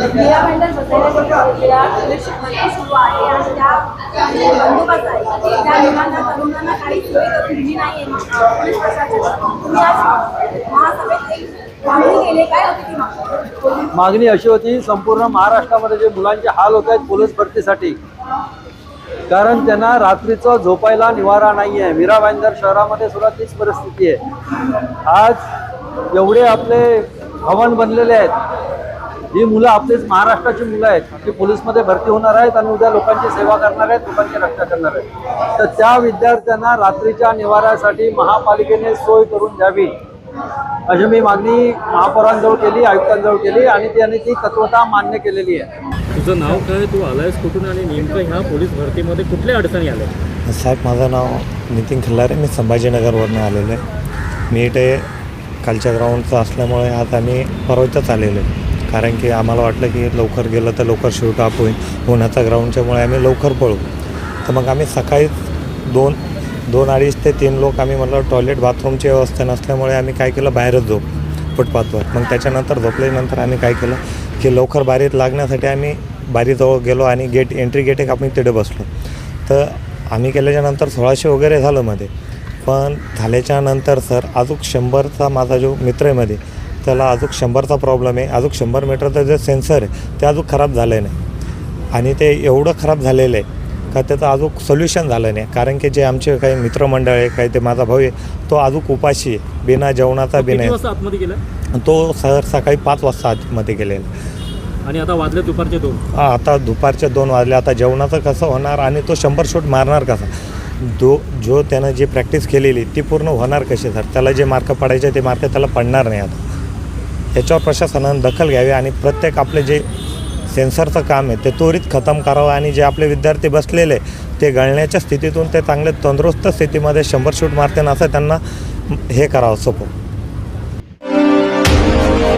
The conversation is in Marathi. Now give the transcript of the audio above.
मीरा भाईंदर बसायला सुरू आहे आणि त्या बंदोबस्त आहे त्या मुलांना तरुणांना काही सोयी करून दिली नाही पोलीस प्रशासनाने। तुम्ही आज महासभेत एक मागणी केली, काय होती ती मागणी? मागणी अशी होती, संपूर्ण महाराष्ट्रामध्ये जे मुलांचे हाल होत आहेत पोलीस भरतीसाठी, कारण त्यांना रात्रीचं झोपायला निवारा नाही आहे। मीरा भाईंदर शहरामध्ये सुद्धा तीच परिस्थिती आहे। आज एवढे आपले भवन बनलेले आहेत, ही मुलं आपलीच महाराष्ट्राची मुलं आहेत, जी पोलीसमध्ये भरती होणार आहेत आणि उद्या लोकांची सेवा करणार आहेत, लोकांची रक्षा करणार आहेत। तर त्या विद्यार्थ्यांना रात्रीच्या निवाऱ्यासाठी महापालिकेने सोय करून द्यावी अशी मी मागणी महापौरांजवळ केली, आयुक्तांजवळ केली आणि त्यांनी ती तत्वता मान्य केलेली आहे। तुझं नाव काय, तू आलायस कुठून आणि नेमकं ह्या पोलीस भरतीमध्ये कुठल्या अडचणी आल्या? साहेब, माझं नाव नितीन खल्लारे, मी संभाजीनगरवरून आलेलो आहे। मी इथे कालच्या ग्राउंडचं असल्यामुळे आज आम्ही परवाच आलेलो आहे, कारण की आम्हाला वाटलं की लवकर गेलं तर लवकर शूट अप होईल, उन्हाचा ग्राउंडच्यामुळे आम्ही लवकर पळू। तर मग आम्ही सकाळी दोन अडीच ते 3 लोक आम्ही म्हटलं टॉयलेट बाथरूमची व्यवस्था नसल्यामुळे आम्ही काय केलं, बाहेरच झोप फुटपाथवर। मग त्याच्यानंतर झोपल्यानंतर आम्ही काय केलं की लवकर बारीत लागण्यासाठी आम्ही बारीजवळ गेलो आणि एंट्री गेट एक आम्ही तिथे बसलो। तर आम्ही केल्याच्यानंतर 1600 वगैरे झालं मध्ये, पण झाल्याच्यानंतर सर अजून 100चा माझा जो मित्र आहे मध्ये, त्याला अजून 100चा प्रॉब्लेम आहे। अजून 100 मीटरचं जे सेन्सर आहे ते अजून खराब झालं नाही आणि ते एवढं खराब झालेलं आहे का त्याचं अजून सोल्युशन झालं नाही, कारण की जे आमचे काही मित्रमंडळ आहे, काही ते माझा भाऊ आहे, तो अजून उपाशी आहे, बिना जेवणाचा बिना आतमध्ये गेला तो सर सकाळी 5 वाजता आतमध्ये गेलेला आणि आता वाजले दुपारचे 2। आता दुपारचे 2 वाजले। आता जेवणाचं कसं होणार आणि तो 100 शूट मारणार कसा? जो त्यानं जी प्रॅक्टिस केलेली ती पूर्ण होणार कशी सर? त्याला जे मार्क पडायचे ते मार्क त्याला पडणार नाही। आता याच्यावर प्रशासनानं दखल घ्यावी आणि प्रत्येक आपले जे सेन्सरचं काम आहे ते त्वरित खतम करावं आणि जे आपले विद्यार्थी बसलेले ते गळण्याच्या स्थितीतून ते चांगले तंदुरुस्त स्थितीमध्ये 100 शूट मारते असं त्यांना हे करावं सपोर्ट।